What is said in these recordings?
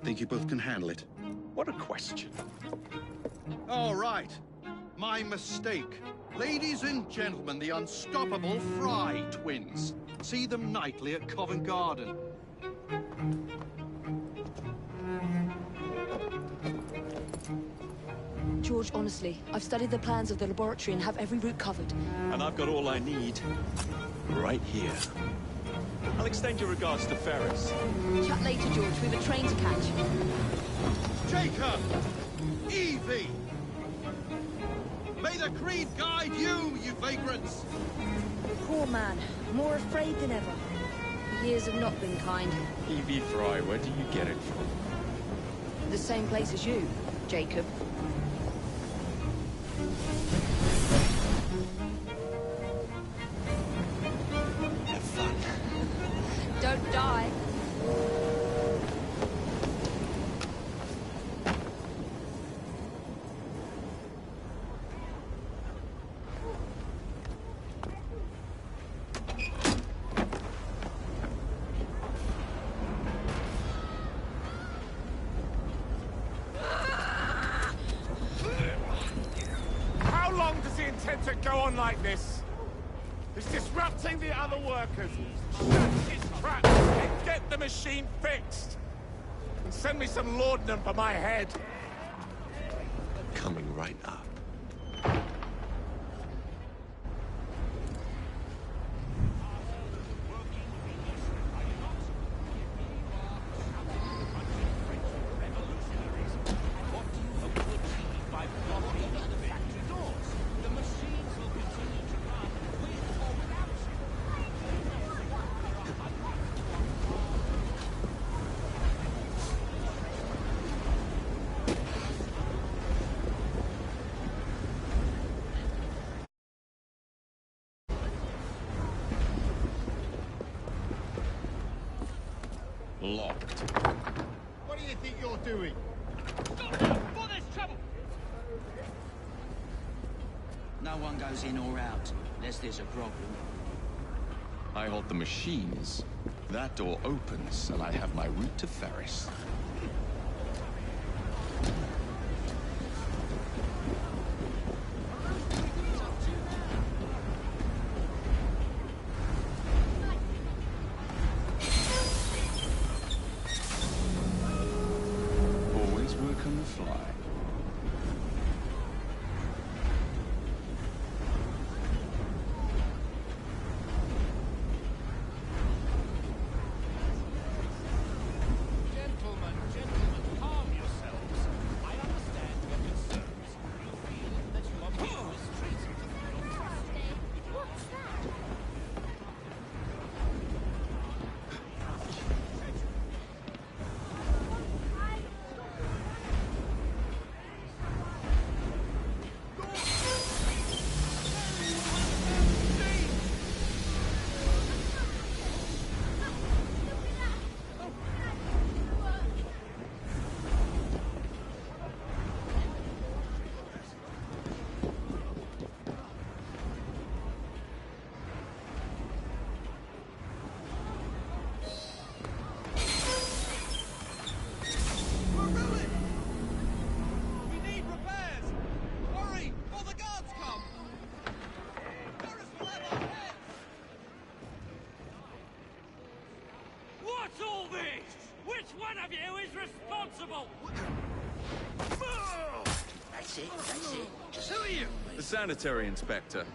Think you both can handle it? What a question. All right. My mistake. Ladies and gentlemen, the unstoppable Fry twins. See them nightly at Covent Garden. George, honestly, I've studied the plans of the laboratory and have every route covered. And I've got all I need right here. I'll extend your regards to Ferris. Chat later, George. We've a train to catch. Jacob! Evie! May the creed guide you, you vagrants! Poor man. More afraid than ever. The years have not been kind. Evie Fry, where do you get it from? The same place as you, Jacob. Have fun. Don't die. How long does he intend to go on like this? He's disrupting the other workers. Shut his trap and get the machine fixed. And send me some laudanum for my head. Coming right up. Locked. What do you think you're doing? Stop now, before there's trouble! No one goes in or out, unless there's a problem. I hold the machines. That door opens, and I have my route to Ferris. Always work on the fly. Gentlemen, calm yourselves. I understand your concerns. You feel that you are being mistreated. What's that? We're ruined! We need repairs! Hurry, before the guards come! Ferris will have our heads! What's all this? Which one of you is responsible? That's it. Just Who are you? The sanitary inspector.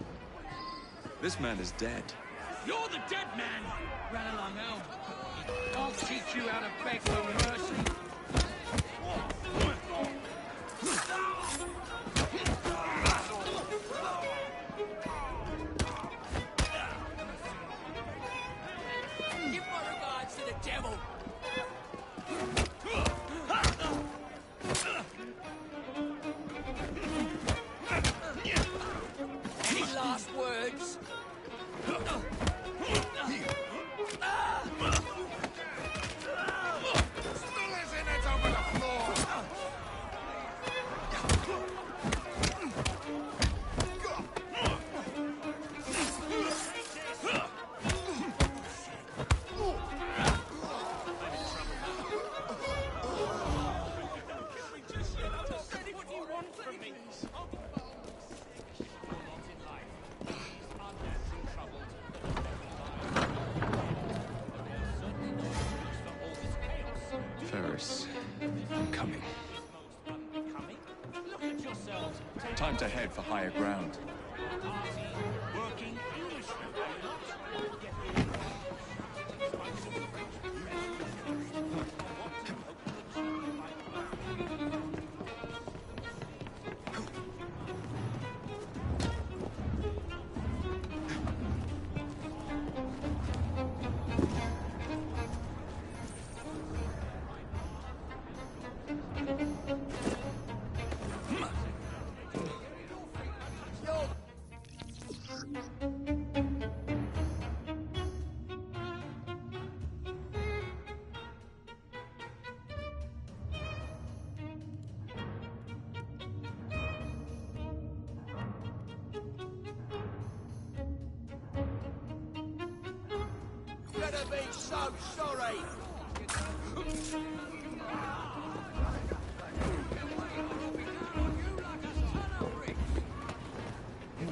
This man is dead. You're the dead man! Run along now. I'll teach you how to beg for mercy. give my regards to the devil. Any last words? Ferris, I'm coming. Look at yourselves. Time to head for higher ground. Working Englishmen, are you not? Gonna be so sorry.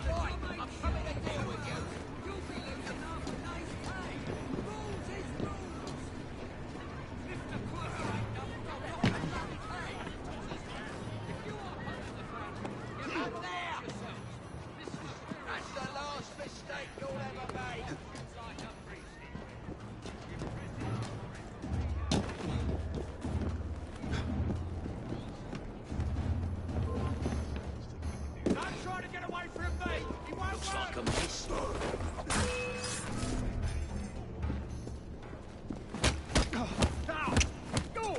Right, I'm coming to deal with you. You'll be losing half a day's pay. Rules is rules. Mr. Quirker ain't done not a bloody thing. If you are part of the family, get up there. That's the last mistake you'll ever make. Don't try to get away from me! He won't Looks run! like a miss. Now! Go!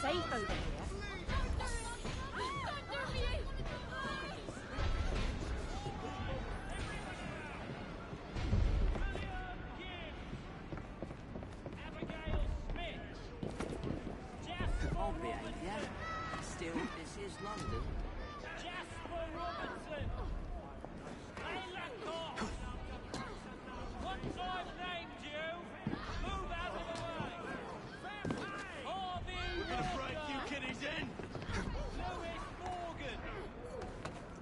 safe over here. I'll behave, yeah. Still, this is London. Jasper Robinson! Hey, Lacoste! Once I've named you, move out of the way! Harvey We're gonna break you Walker! kiddies in! Lewis Morgan!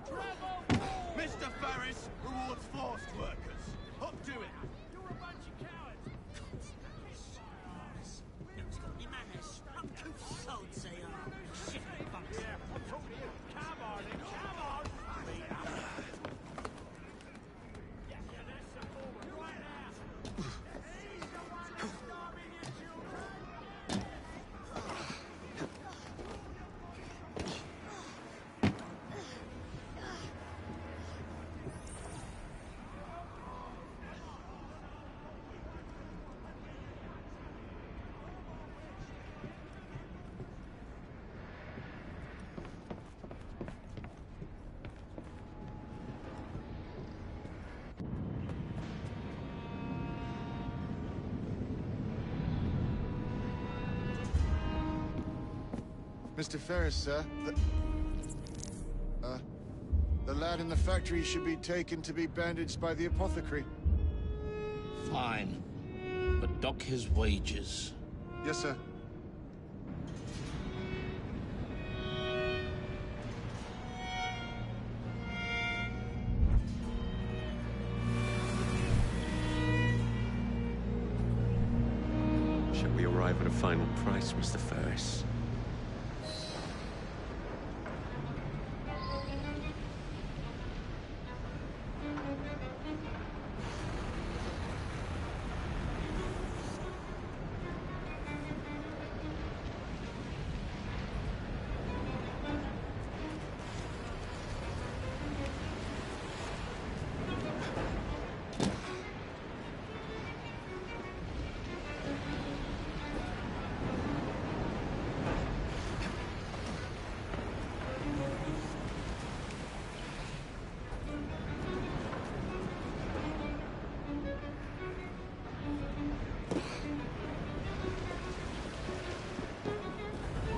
Trevor Ward! Mr. Ferris rewards forced workers. Up to it! You're a bunch of cowards! Your manners. I'm too sods they are. Shifty bunks. Yeah, I'm talking to you. Come on, then, come on! Meet up. Yeah, that's the forward right now. He's the one that's starving your children. Mr. Ferris, sir. The lad in the factory should be taken to be bandaged by the apothecary. Fine. But dock his wages. Yes, sir. Shall we arrive at a final price, Mr. Ferris?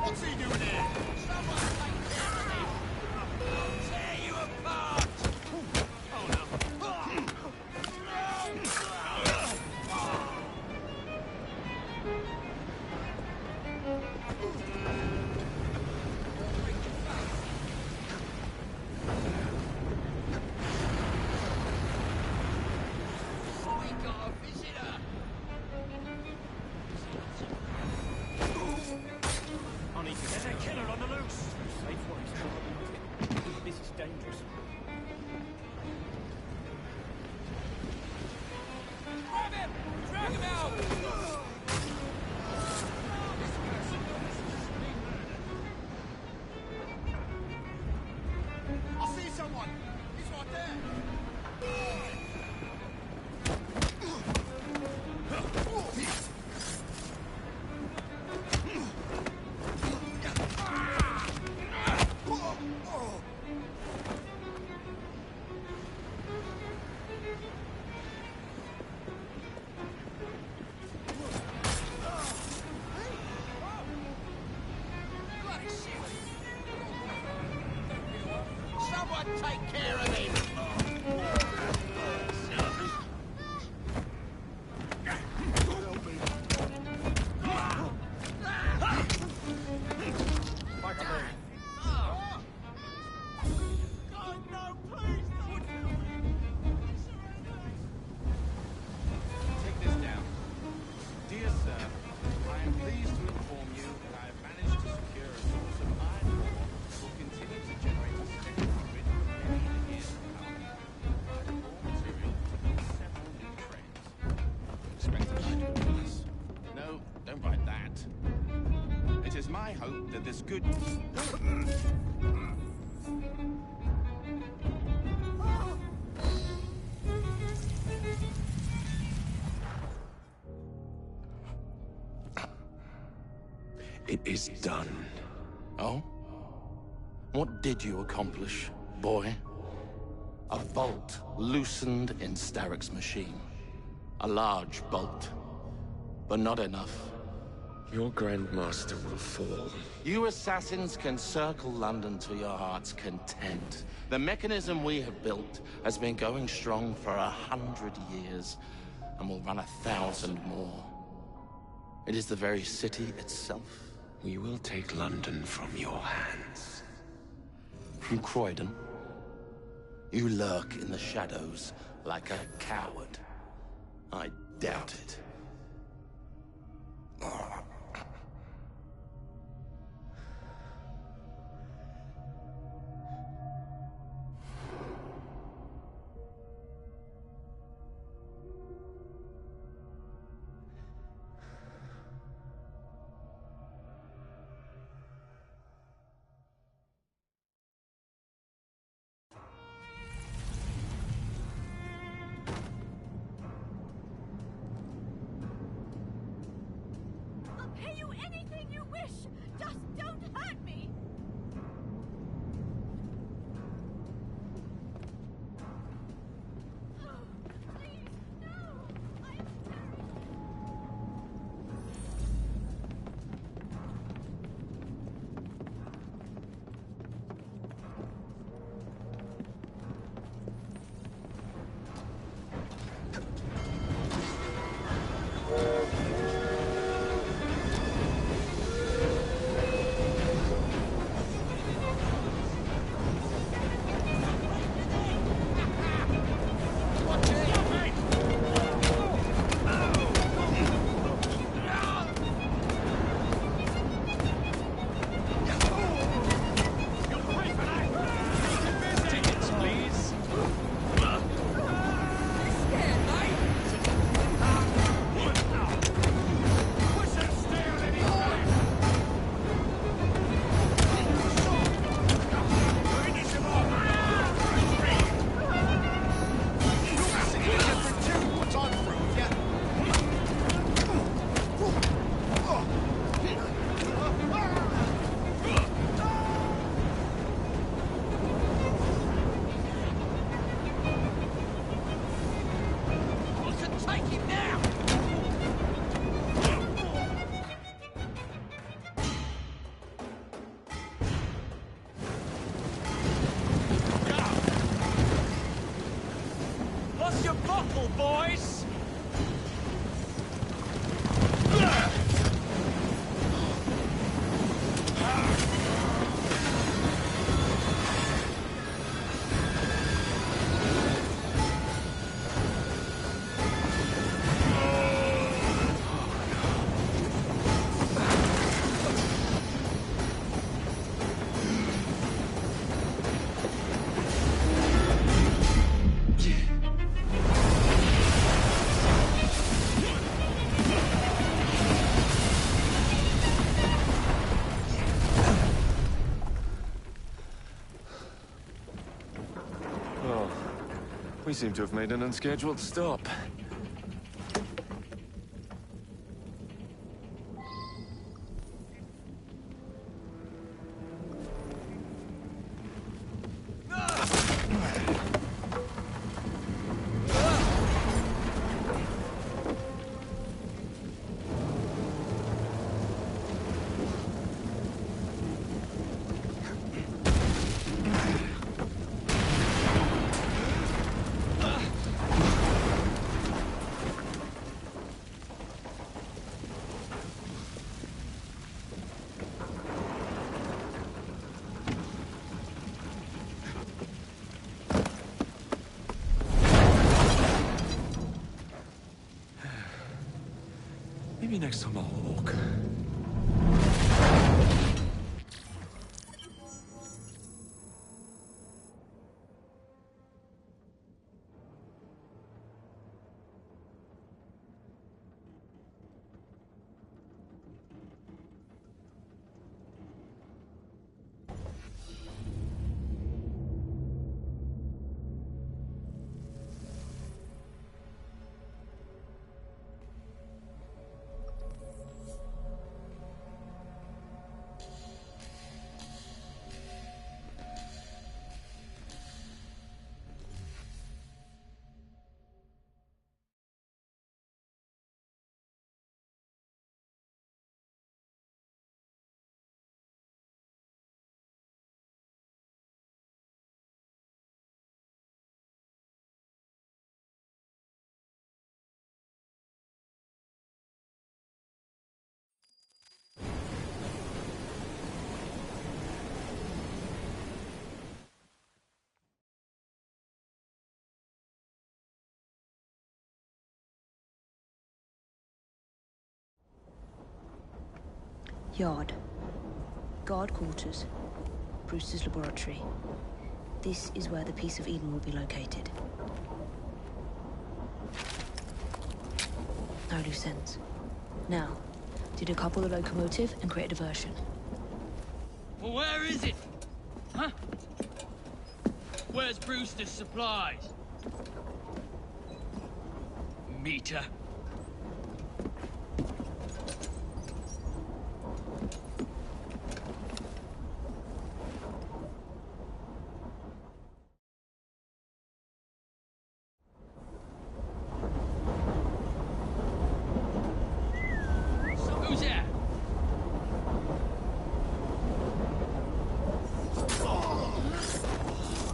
What's he doing here? Someone take care of him! I'll tear you apart! Oh no. We got a visitor! There's a killer on the loose! Safe words. This is dangerous. Grab him! Drag him out! I see someone! He's right there! Bloody shit! Someone take care of him! God, no, please don't! Take this down. Dear sir, I am pleased to inform you that I have managed to secure a source of iron ore that will continue to generate a steady profit for many years to come. The raw material will several new trades. Expect a night bonus. No, don't write that. It is my hope that this good... It is done. Oh? What did you accomplish, boy? A bolt loosened in Starrick's machine. A large bolt. But not enough. Your Grandmaster will fall. You assassins can circle London to your heart's content. The mechanism we have built has been going strong for 100 years, and will run 1,000 more. It is the very city itself. We will take London from your hands. From Croydon? You lurk in the shadows like a coward. I doubt it. boys! We seem to have made an unscheduled stop. Maybe next time I'll walk. Yard. Guard quarters. Brewster's laboratory. This is where the piece of Eden will be located. No loose ends. Now, decouple the locomotive and create a diversion. Well, where is it? Huh? Where's Brewster's supplies? Meter. Who's that?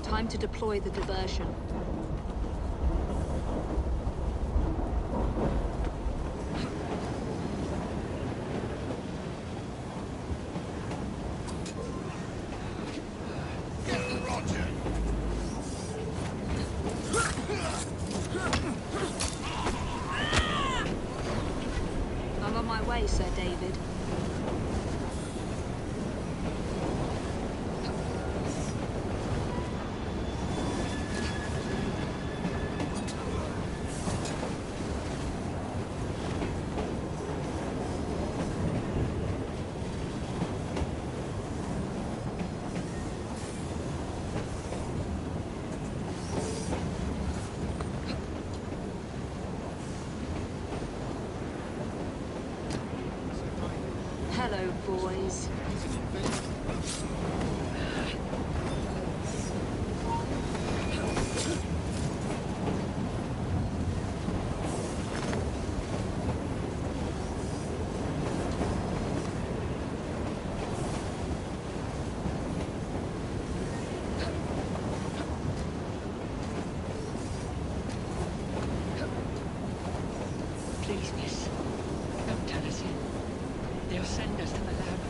Time to deploy the diversion. I'm on my way, Sir David. Hello, boys. Please, miss. Don't tell us yet. They'll send us to the lab.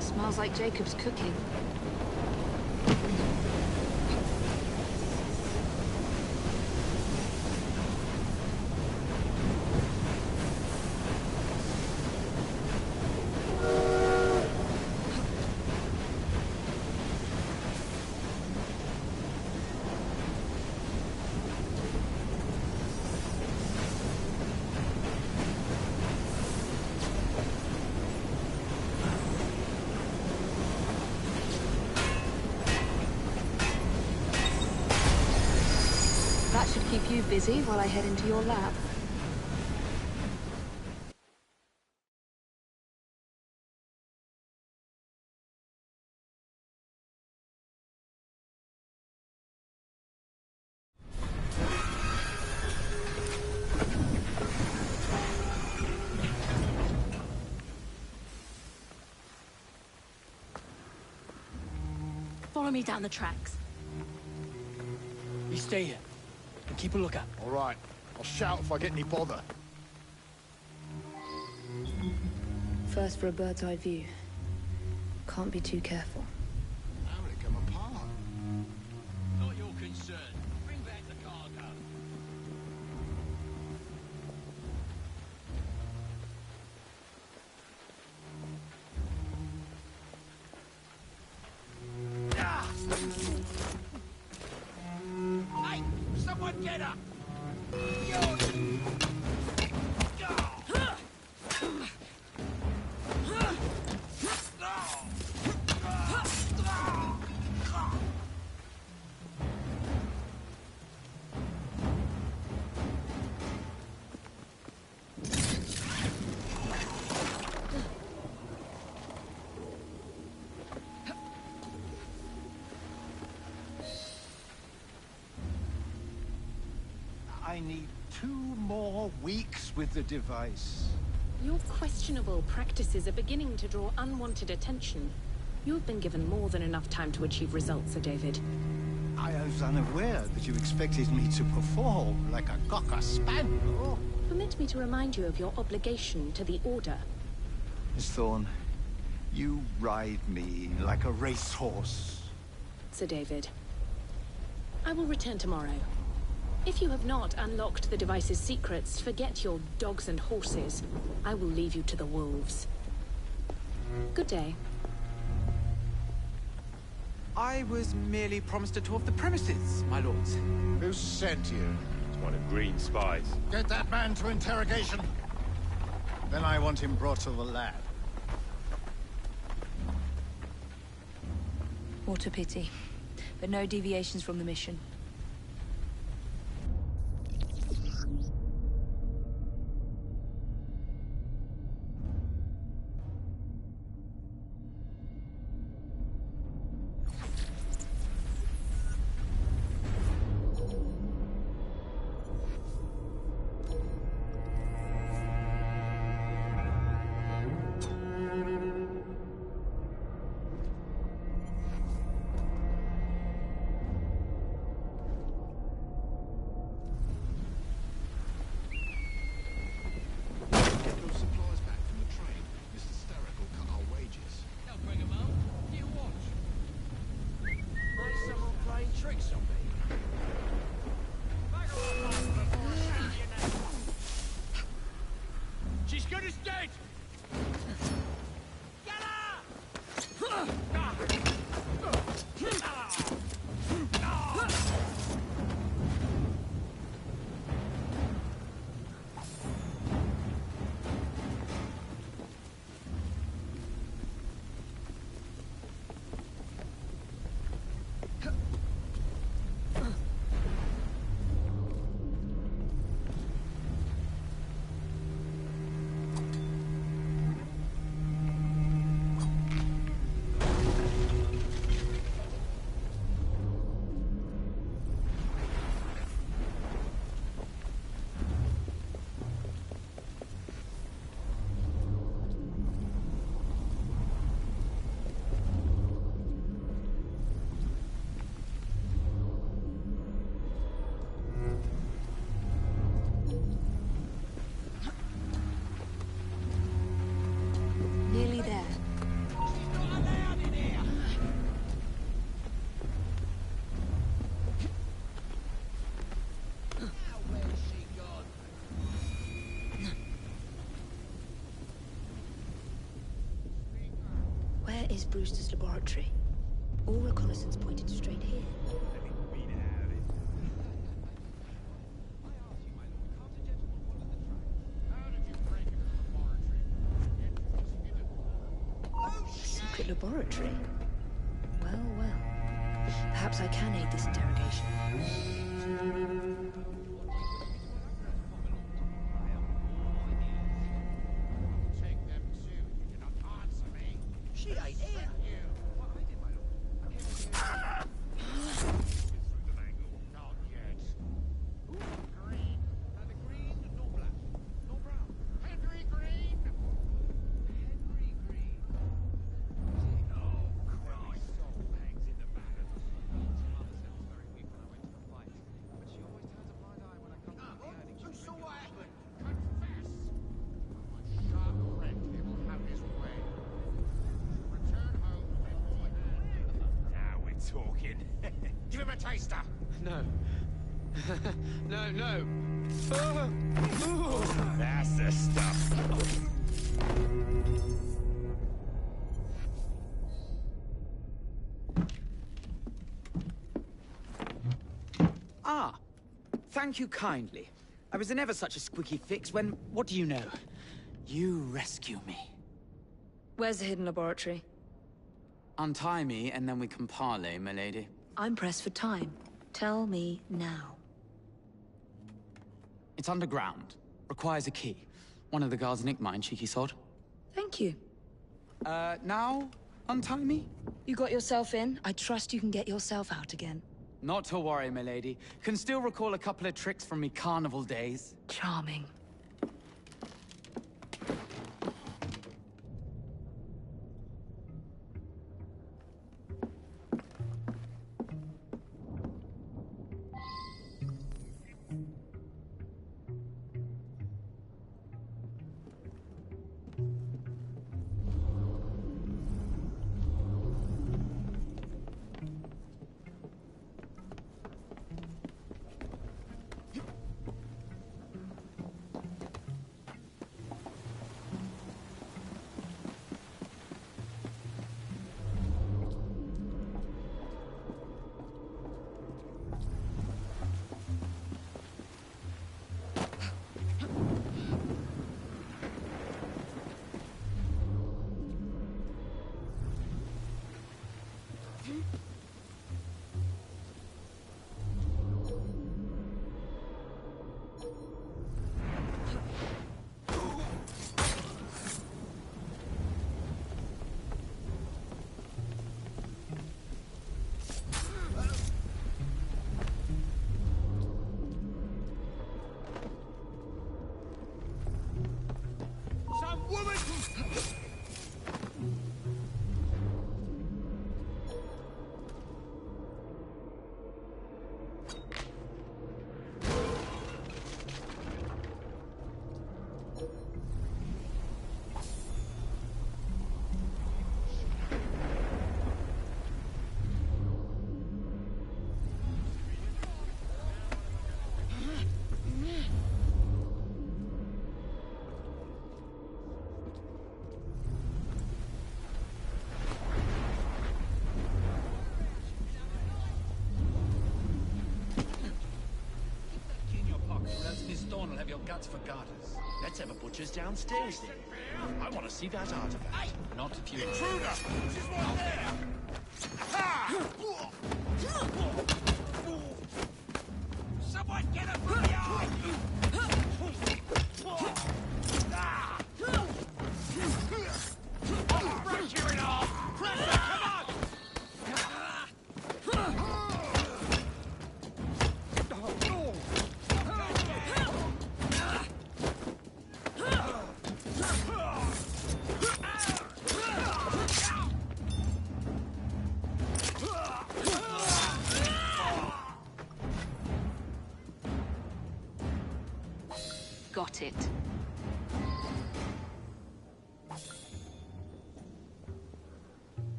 Smells like Jacob's cooking. That should keep you busy while I head into your lab. Follow me down the tracks. You stay here and keep a lookout. All right. I'll shout if I get any bother. First for a bird's eye view. Can't be too careful. How will it come apart? Not your concern. Bring back the cargo. Hey, someone get her! I need 2 more weeks with the device. Your questionable practices are beginning to draw unwanted attention. You have been given more than enough time to achieve results, Sir David. I was unaware that you expected me to perform like a cocker spaniel. Permit me to remind you of your obligation to the Order. Miss Thorne, you ride me like a racehorse. Sir David, I will return tomorrow. If you have not unlocked the device's secrets, forget your dogs and horses. I will leave you to the wolves. Good day. I was merely promised a tour of the premises, my lords. Who sent you? It's one of Green's spies. Get that man to interrogation. Then I want him brought to the lab. What a pity. But no deviations from the mission. He's good as dead! Get her! Nearly there. Where is Brewster's laboratory? All reconnaissance pointed straight here. Secret laboratory? Well, well. Perhaps I can aid this interrogation. She ain't here. Talking. Give him a taster. No. No, no. That's the stuff. Ah, thank you kindly. I was in ever such a squeaky fix when, what do you know? You rescue me. Where's the hidden laboratory? Untie me, and then we can parley, milady. I'm pressed for time. Tell me now. It's underground. Requires a key. One of the guards nicked mine, cheeky sod. Thank you. Now? Untie me? You got yourself in. I trust you can get yourself out again. Not to worry, milady. Can still recall a couple of tricks from me carnival days. Charming. guts for garters. Let's have a butcher's downstairs then. I want to see that artifact. Hey! Not if you... Intruder! This is right there! Ha! Someone get her from behind! I'll break you in half! Pressure, come on! Got it.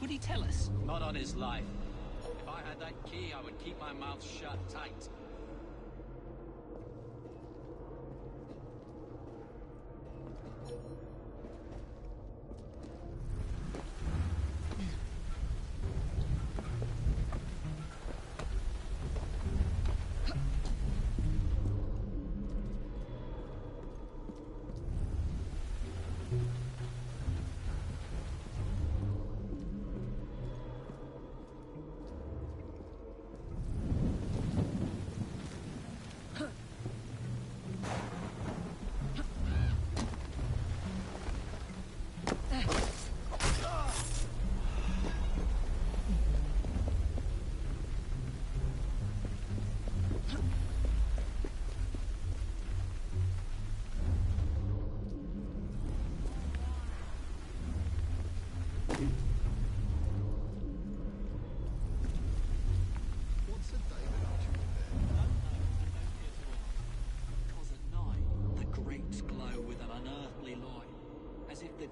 Would he tell us? Not on his life. If I had that key, I would keep my mouth shut tight.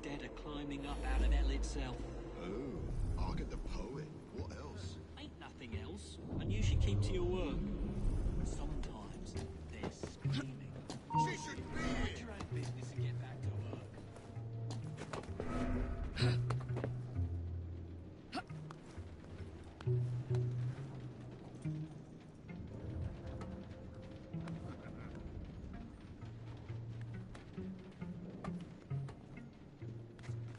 Dead are climbing up out of hell itself. Oh, I'll get the poet. What else? Ain't nothing else, and you should keep to your work. Sometimes they're screaming. She shouldn't be Mind here! your own business and get back to work.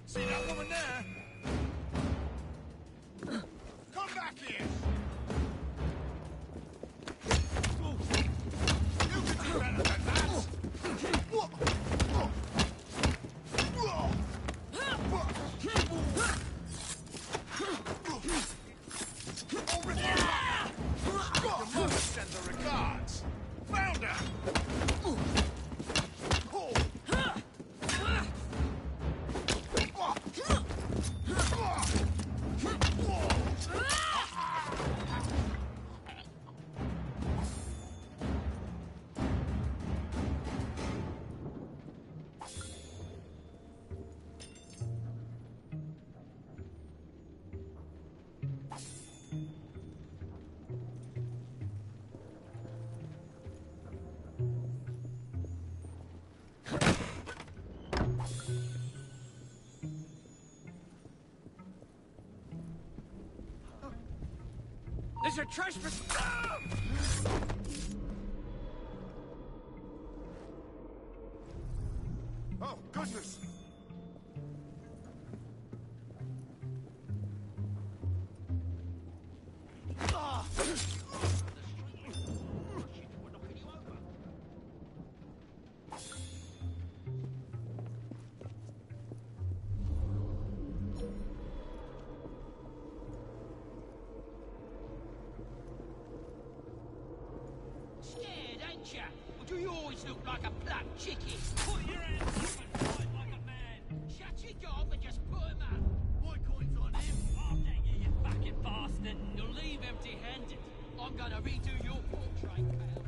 See that woman there? Come back here! You can do better than that! Your mother sends her regards! Found her! There's a trespass! Oh, goodness! Scared, ain't ya? Or do you always look like a plucked chicken? Put your hands up and fight like a man. Shut your Get off and just put him out. My coin's on him. Oh, dang you, you fucking bastard. You'll leave empty-handed. I'm gonna redo your portrait, pal.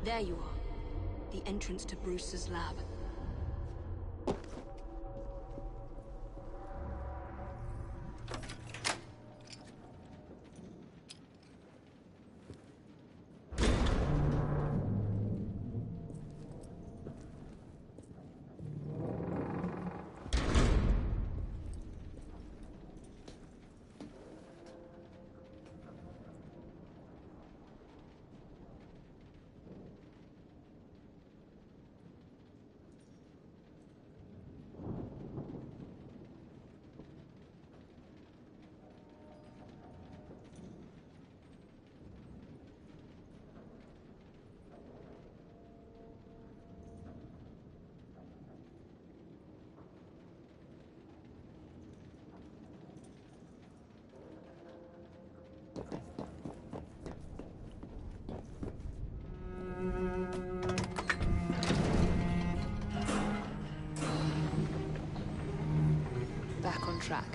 There you are. The entrance to Bruce's lab. Back on track.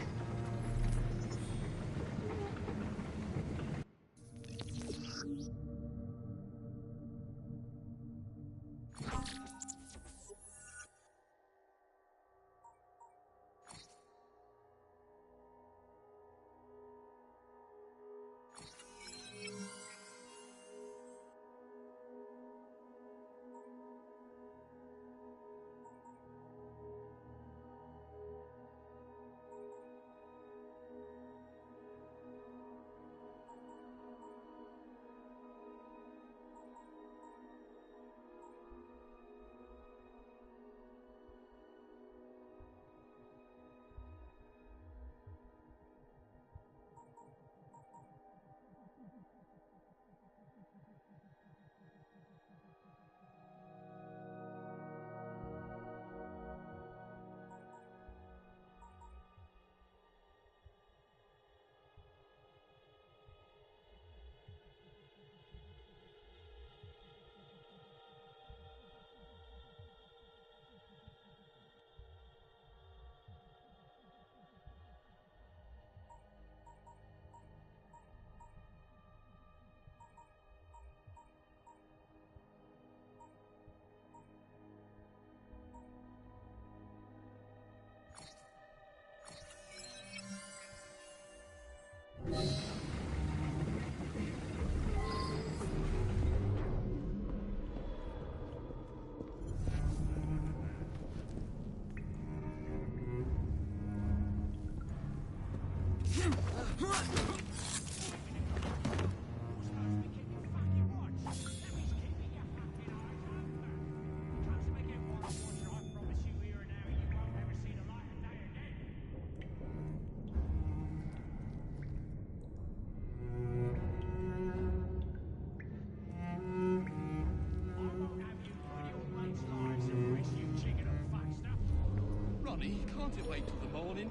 Ronnie, can't it wait till the morning?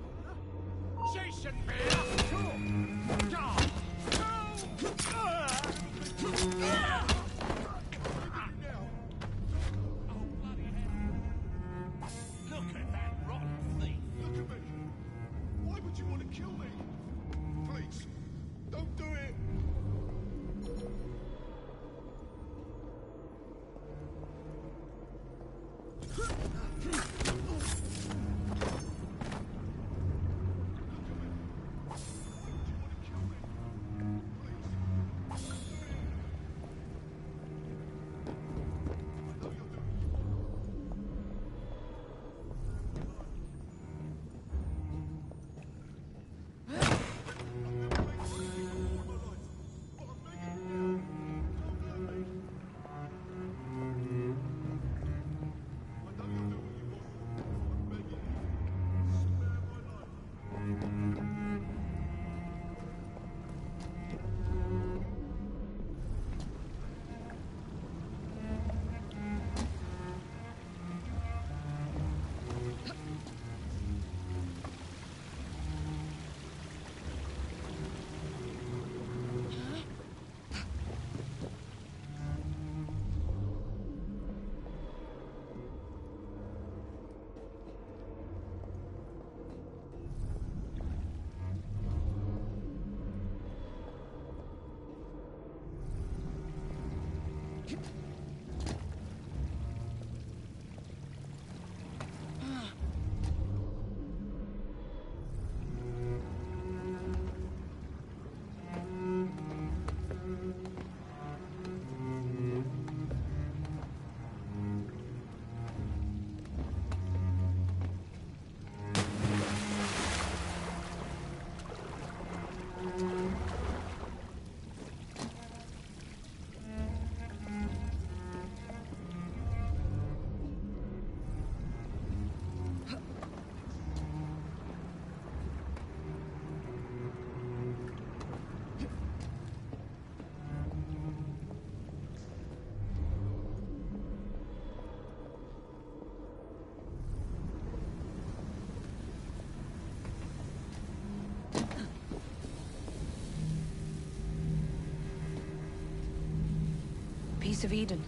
She shouldn't be up too. Look at that rotten thief. Look at me. Why would you want to kill me? Please, don't do it. Piece of Eden.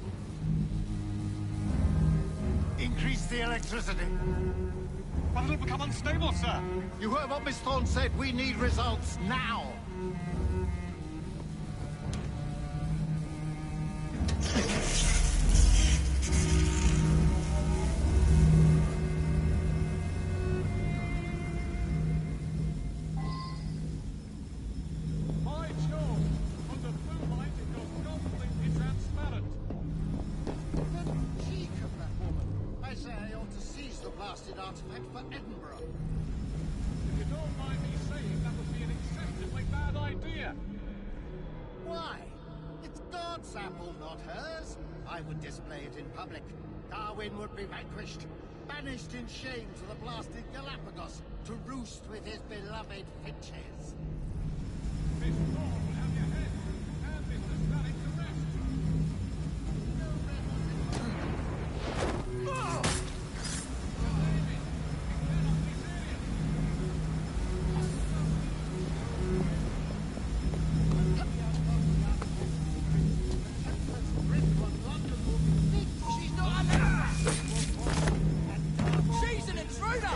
Increase the electricity. But it'll become unstable, sir. You heard what Miss Thorne said. We need results now. My George! Under blue light it goes completely transparent. The cheek of that woman. I say I ought to seize the blasted artifact for Edinburgh. If you don't mind me saying, that would be an excessively bad idea. Why? It's God's apple, not hers. I would display it in public. Darwin would be vanquished, banished in shame to the blasted Galapagos, to roost with his beloved finches. Miss Thorne will have your head, and Mr. Static to rest. She's an intruder!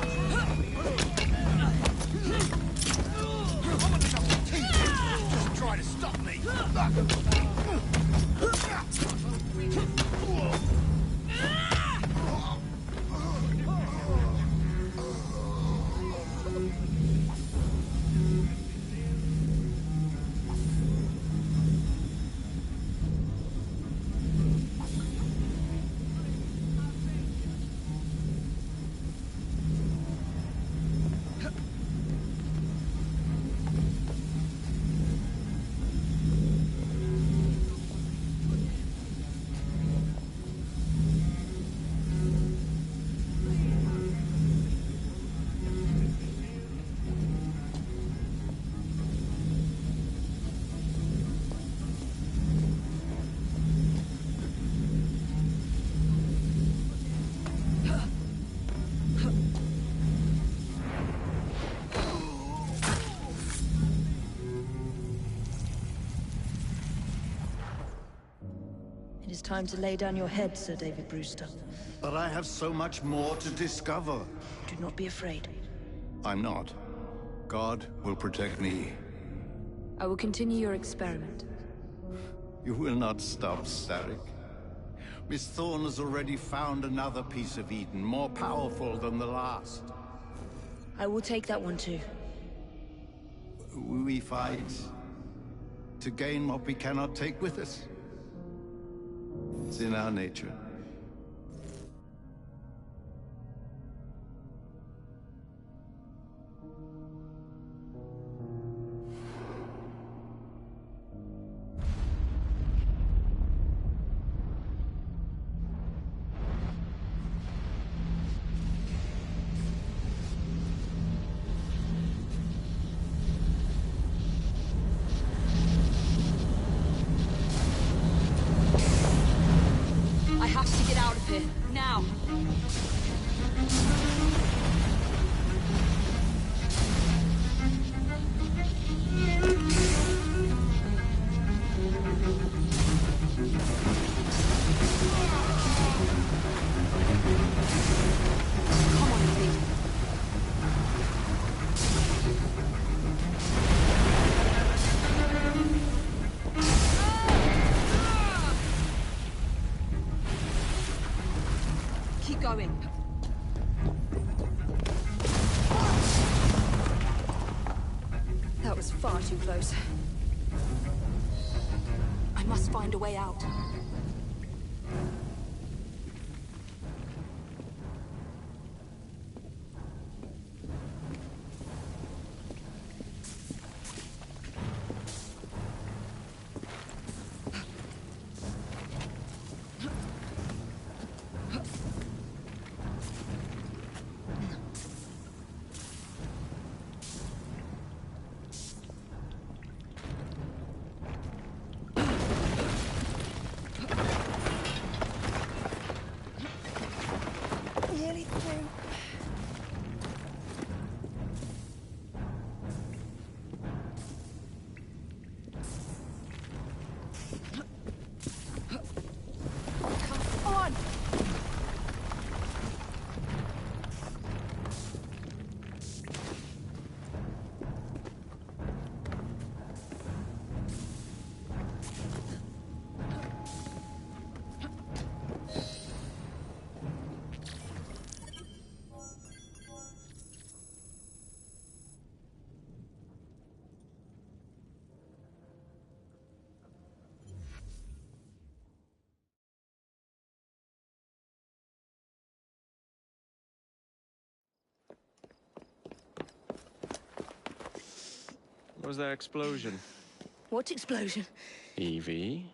time to lay down your head, Sir David Brewster. But I have so much more to discover. Do not be afraid. I'm not. God will protect me. I will continue your experiment. You will not stop, Starrick. Miss Thorne has already found another piece of Eden, more powerful than the last. I will take that one too. We fight to gain what we cannot take with us. It's in our nature. I have to get out of here, now. Come on, Evie. Keep going. That was far too close. I must find a way out. Nearly through. Come on! What was that explosion? What explosion? Evie?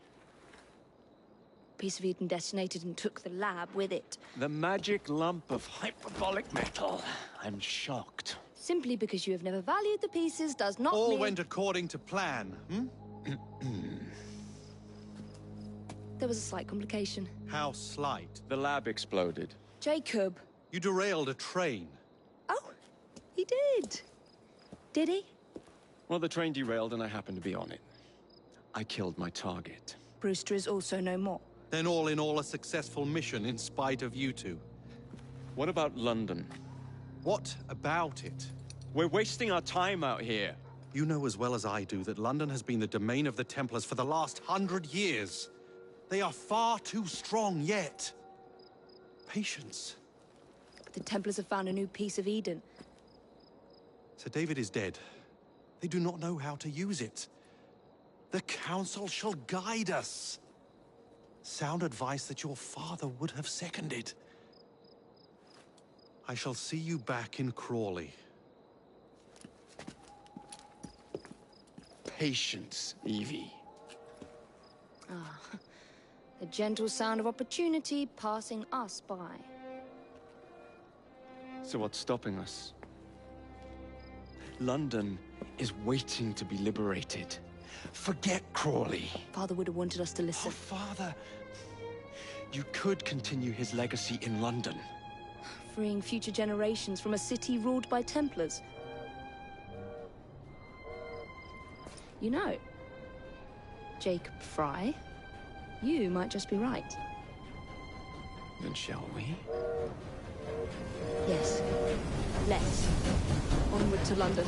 Piece of Eden detonated and took the lab with it. The magic lump of hyperbolic metal. I'm shocked. Simply because you have never valued the pieces does not All mean... went according to plan, hmm? There was a slight complication. How slight? The lab exploded. Jacob. You derailed a train. Oh, he did. Did he? Well, the train derailed and I happened to be on it. I killed my target. Brewster is also no more. Then all in all a successful mission in spite of you two. What about London? What about it? We're wasting our time out here. You know as well as I do that London has been the domain of the Templars for the last 100 years. They are far too strong yet. Patience. The Templars have found a new piece of Eden. Sir David is dead. They do not know how to use it. The Council shall guide us. Sound advice that your father would have seconded. I shall see you back in Crawley. Patience, Evie. Ah, the gentle sound of opportunity passing us by. So what's stopping us? London is waiting to be liberated. Forget Crawley. Father would have wanted us to listen. Oh, Father. You could continue his legacy in London. Freeing future generations from a city ruled by Templars. You know, Jacob Fry, You might just be right. Then shall we? Yes. Let's. Onward to London.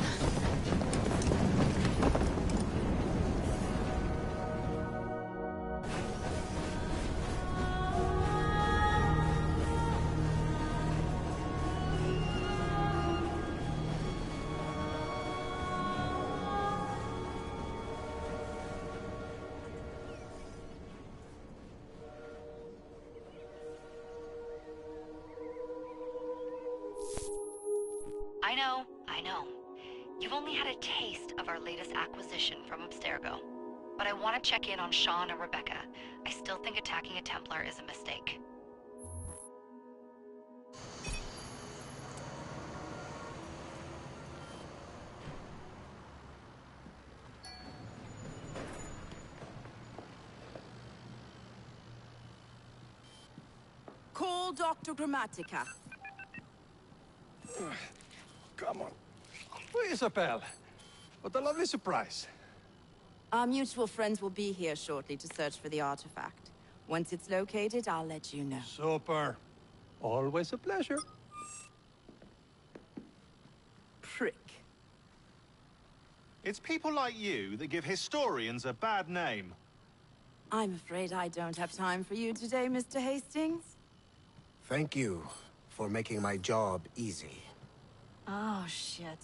I know. You've only had a taste of our latest acquisition from Abstergo. But I want to check in on Sean and Rebecca. I still think attacking a Templar is a mistake. Call Dr. Grammatica. Come on. Isabel. What a lovely surprise. Our mutual friends will be here shortly to search for the artifact. Once it's located, I'll let you know. Super. Always a pleasure. Prick. It's people like you that give historians a bad name. I'm afraid I don't have time for you today, Mr. Hastings. Thank you for making my job easy. Oh, shit.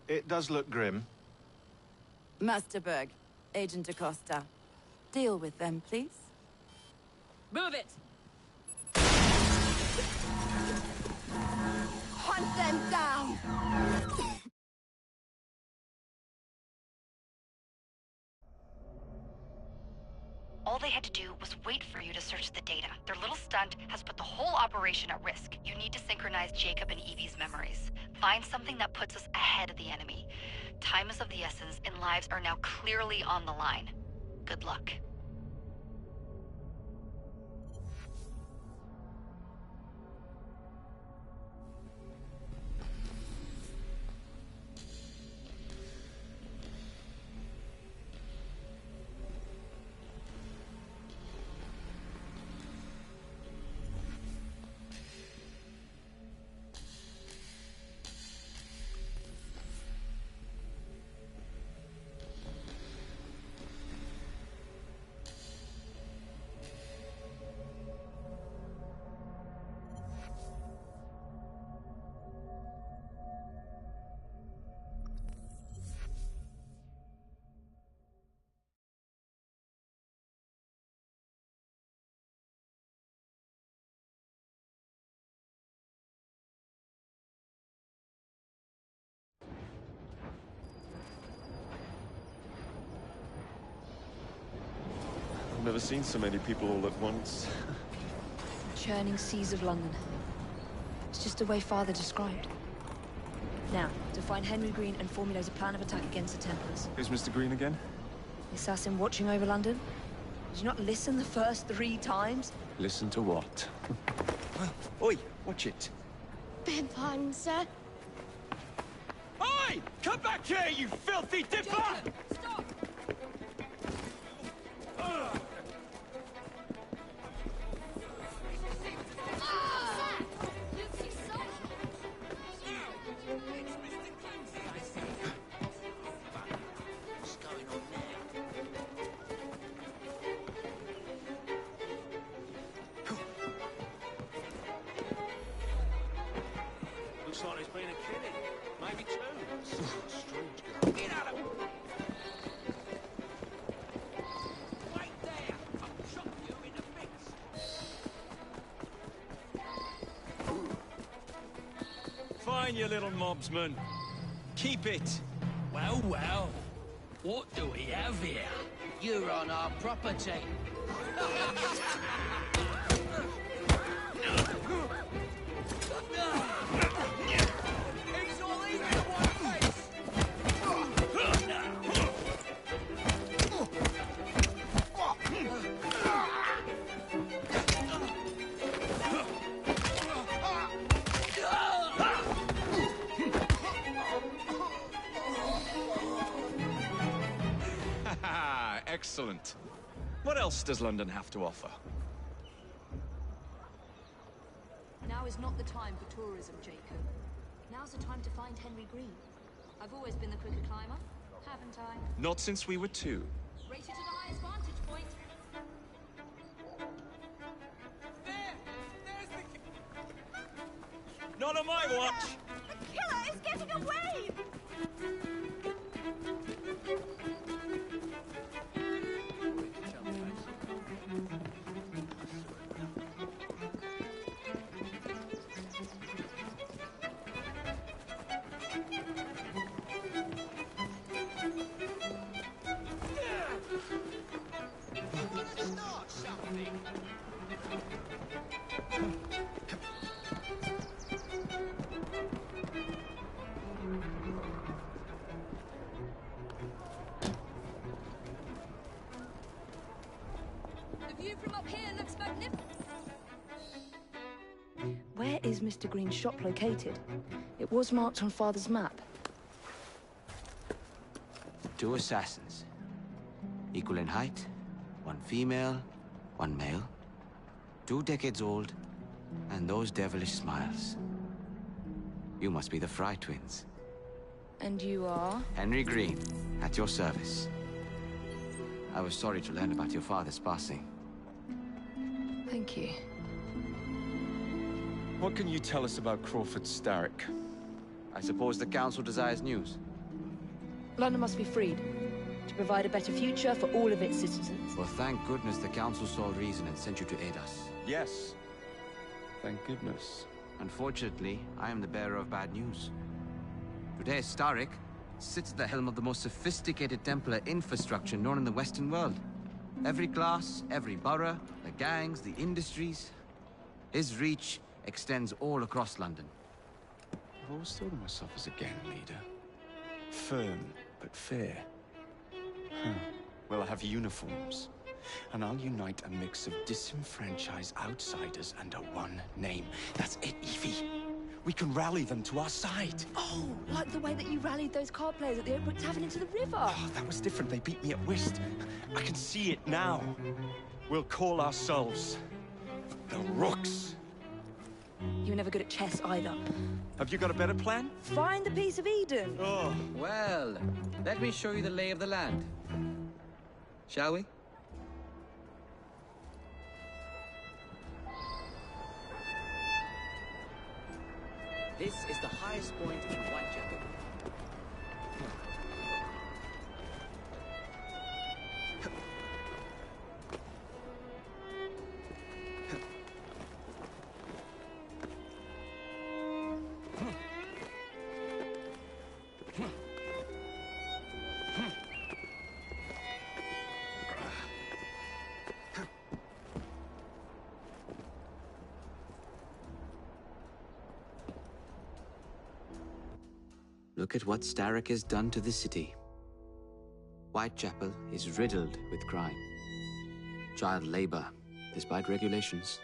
It does look grim. Master Berg, Agent Acosta. Deal with them, please. Move it! Hunt them down! All they had to do was wait for you to search the data. Their little stunt has put the whole operation at risk. You need to synchronize Jacob and Evie's memories. Find something that puts us ahead of the enemy. Time is of the essence, and lives are now clearly on the line. Good luck. I've never seen so many people all at once. Churning seas of London. It's just the way Father described. Now, to find Henry Green and formulate a plan of attack against the Templars. Who's Mr. Green again? The assassin watching over London? Did you not listen the first 3 times? Listen to what? Oi, watch it. Beg pardon, sir. Oi! Come back here, you filthy dipper! Stop! Looks like there's been a killing. Maybe 2. Strange girl. Get out of... Wait there! I'll chop you in a bits! Fine, you little mobsman. Keep it. Well, well. What do we have here? You're on our property. It's all eating in one place. Excellent. What else does London have to offer? Now is not the time for tourism, Jacob. Now's the time to find Henry Green. I've always been the quicker climber, haven't I? Not since we were 2. Race you to the highest vantage point. Not on my watch! The killer is getting away! The view from up here looks magnificent. Where is Mr. Green's shop located? It was marked on Father's map. 2 assassins. Equal in height. 1 female, 1 male. 2 decades old. And those devilish smiles. You must be the Fry twins. And you are? Henry Green, at your service. I was sorry to learn about your father's passing. Thank you. What can you tell us about Crawford Starrick? I suppose the Council desires news. London must be freed, to provide a better future for all of its citizens. Well, thank goodness the Council saw reason and sent you to aid us. Yes. Thank goodness. Unfortunately, I am the bearer of bad news. Today, Starrick sits at the helm of the most sophisticated Templar infrastructure known in the Western world. Every class, every borough, the gangs, the industries. His reach extends all across London. I've always thought of myself as a gang leader. Firm, but fair. Huh. Well, I have uniforms. And I'll unite a mix of disenfranchised outsiders under one name. That's it, Evie. We can rally them to our side. Oh, like the way that you rallied those card players at the Oakbrook Tavern into the river. Oh, that was different. They beat me at whist. I can see it now. We'll call ourselves the Rooks. You were never good at chess either. Have you got a better plan? Find the piece of Eden. Oh. Well, let me show you the lay of the land. Shall we? This is the highest point in Whitechapel. Look at what Starrick has done to the city. Whitechapel is riddled with crime. Child labor, despite regulations.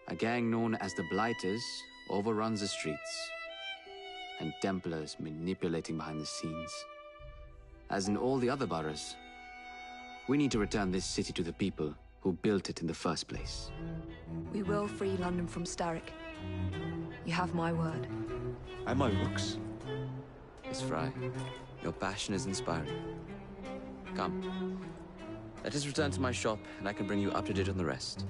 A gang known as the Blighters overruns the streets. And Templars manipulating behind the scenes. As in all the other boroughs, we need to return this city to the people who built it in the first place. We will free London from Starrick. You have my word. And my Rooks. Miss Fry, your passion is inspiring. Come. Let us return to my shop, and I can bring you up to date on the rest.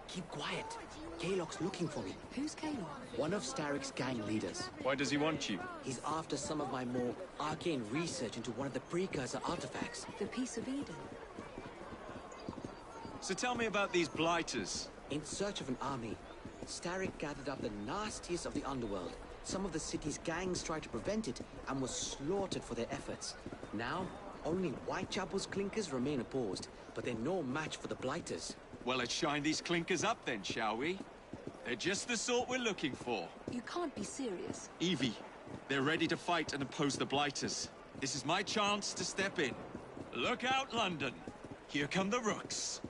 Keep quiet. Kalok's looking for me. Who's Kalok? One of Starrick's gang leaders. Why does he want you? He's after some of my more arcane research into one of the precursor artifacts. The Piece of Eden. So tell me about these blighters. In search of an army, Starrick gathered up the nastiest of the underworld. Some of the city's gangs tried to prevent it and were slaughtered for their efforts. Now, only Whitechapel's clinkers remain opposed, but they're no match for the blighters. Well, let's shine these clinkers up then, shall we? They're just the sort we're looking for. You can't be serious. Evie, they're ready to fight and oppose the blighters. This is my chance to step in. Look out, London. Here come the rooks.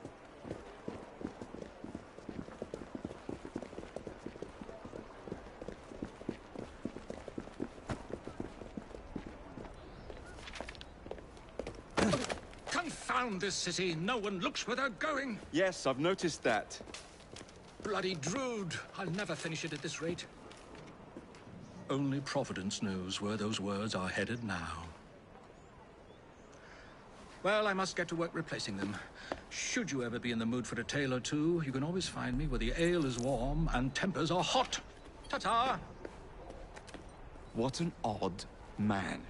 Confound this city! No one looks where they're going! Yes, I've noticed that. Bloody Drood! I'll never finish it at this rate. Only Providence knows where those words are headed now. Well, I must get to work replacing them. Should you ever be in the mood for a tale or two, you can always find me where the ale is warm and tempers are hot. Ta-ta! What an odd man.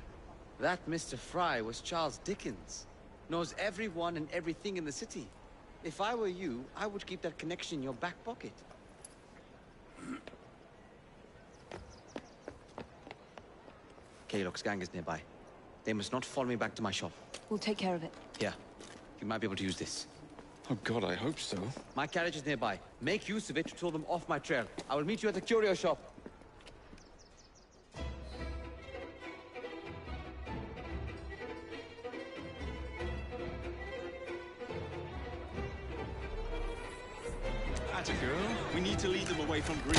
That Mr. Fry was Charles Dickens. Knows everyone and everything in the city. If I were you, I would keep that connection in your back pocket. Kalok's gang is nearby. They must not follow me back to my shop. We'll take care of it. Here, you might be able to use this. Oh God, I hope so. My carriage is nearby. Make use of it to throw them off my trail. I will meet you at the curio shop. Atta girl. We need to lead them away from Green.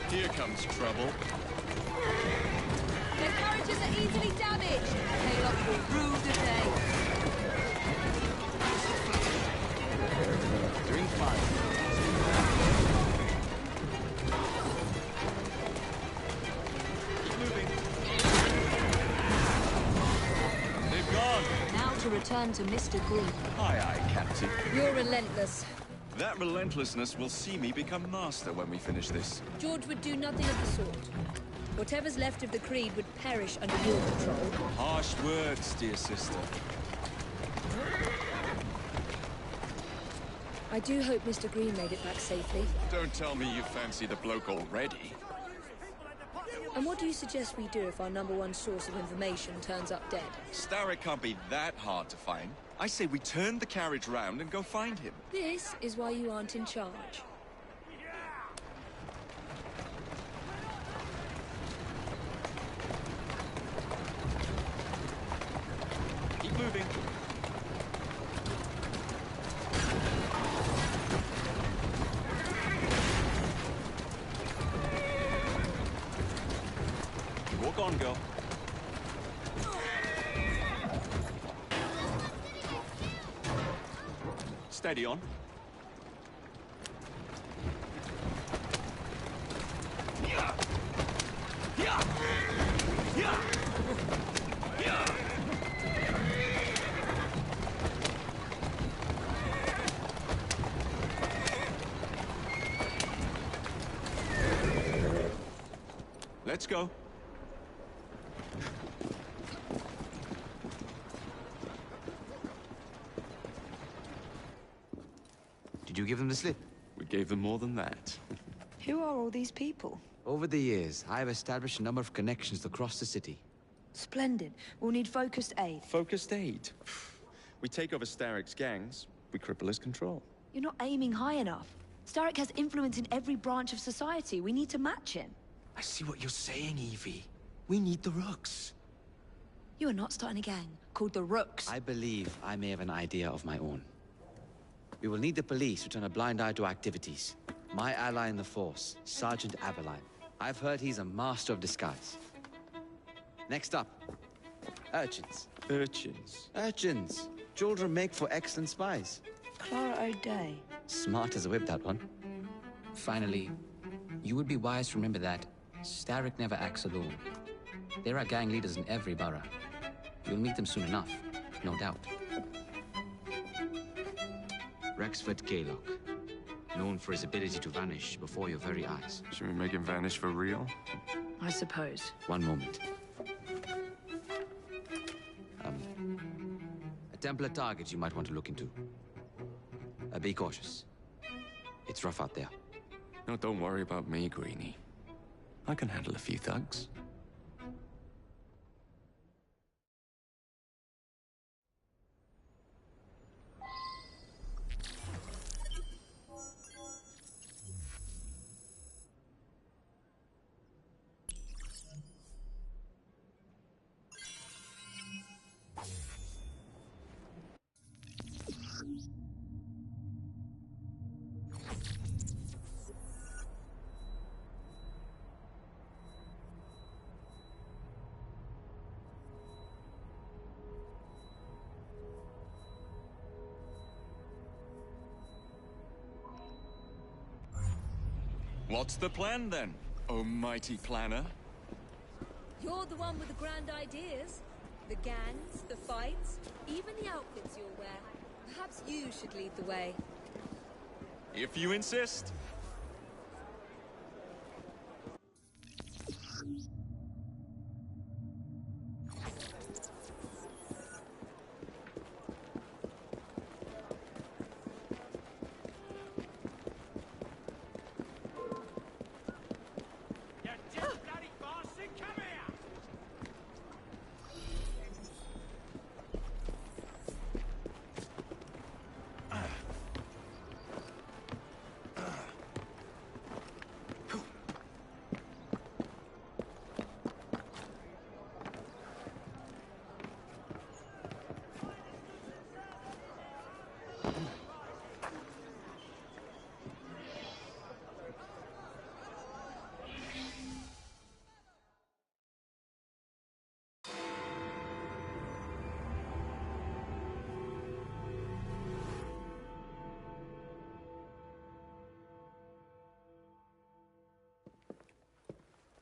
Here comes trouble. Their carriages are easily damaged. Kalok will rue the day. Doing fine. Keep moving. They've gone. Now to return to Mr. Green. Aye, aye, Captain. You're relentless. That relentlessness will see me become master when we finish this. George would do nothing of the sort. Whatever's left of the Creed would perish under your control. Harsh words, dear sister. I do hope Mr. Green made it back safely. Don't tell me you fancy the bloke already. And what do you suggest we do if our #1 source of information turns up dead? Starrick can't be that hard to find. I say we turn the carriage round and go find him. This is why you aren't in charge. Keep moving. Walk on, girl. Steady on. Let's go. Did you give them the slip? We gave them more than that. Who are all these people? Over the years, I have established a number of connections across the city. Splendid. We'll need focused aid. Focused aid. We take over Starrick's gangs, we cripple his control. You're not aiming high enough. Starrick has influence in every branch of society. We need to match him. I see what you're saying, Evie. We need the rooks. You are not starting a gang called the Rooks. I believe I may have an idea of my own. We will need the police to turn a blind eye to activities. My ally in the force, Sergeant Aveline. I've heard he's a master of disguise. Next up, urchins. Urchins? Urchins. Children make for excellent spies. Clara O'Day. Smart as a whip, that one. Finally, you would be wise to remember that Starrick never acts alone. There are gang leaders in every borough. You'll meet them soon enough. no doubt. Rexford Gaylock, known for his ability to vanish before your very eyes. Should we make him vanish for real? I suppose. One moment. A Templar target you might want to look into. Be cautious. It's rough out there. No, don't worry about me, Greenie. I can handle a few thugs. What's the plan then, oh mighty planner? You're the one with the grand ideas. The gangs, the fights, even the outfits you'll wear. Perhaps you should lead the way. If you insist.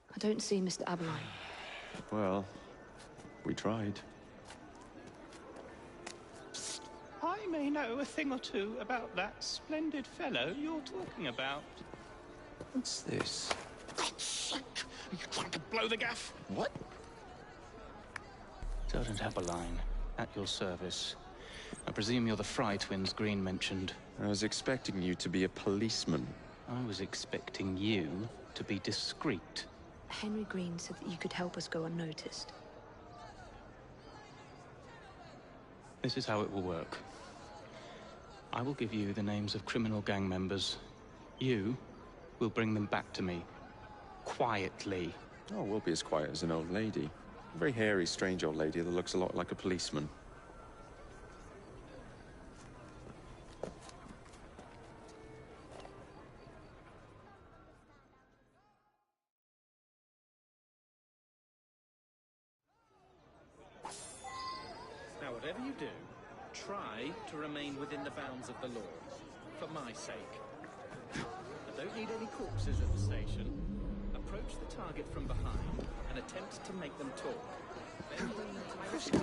I don't see Mr. Aberline. Well, we tried. I may know a thing or two about that splendid fellow you're talking about. What's this? God's sake! Are you trying to blow the gaff? What? Sergeant Aberline, at your service. I presume you're the Fry twins Green mentioned. I was expecting you to be a policeman. I was expecting you to be discreet. Henry Green said that you could help us go unnoticed. This is how it will work. I will give you the names of criminal gang members. You will bring them back to me. Quietly. Oh, we'll be as quiet as an old lady. A very hairy, strange old lady that looks a lot like a policeman. Now, whatever you do, try to remain within the bounds of the law. For my sake. I don't need any corpses at the station. Approach the target from behind and attempt to make them talk. Then bring them to my rescue.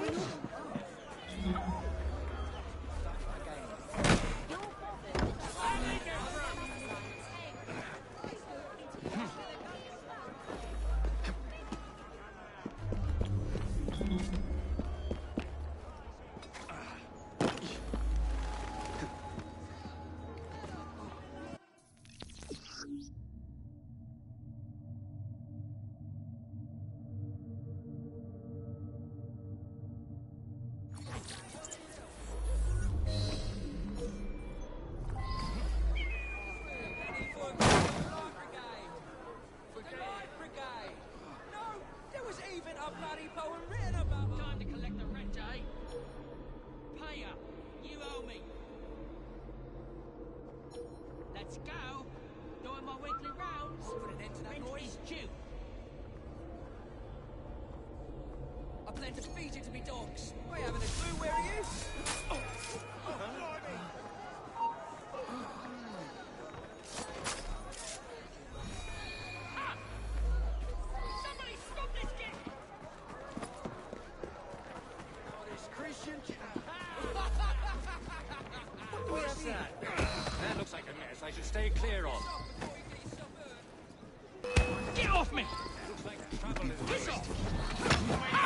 Let's go. Doing my weekly rounds. Put an end to that noise. Due. I plan to feed you to me dogs. I haven't a clue where he is. Oh, blimey. Ah! Somebody stop this kid! What is Christian? that? That looks like a mess I should stay clear of. Get off me! Looks like trouble is... Piss off!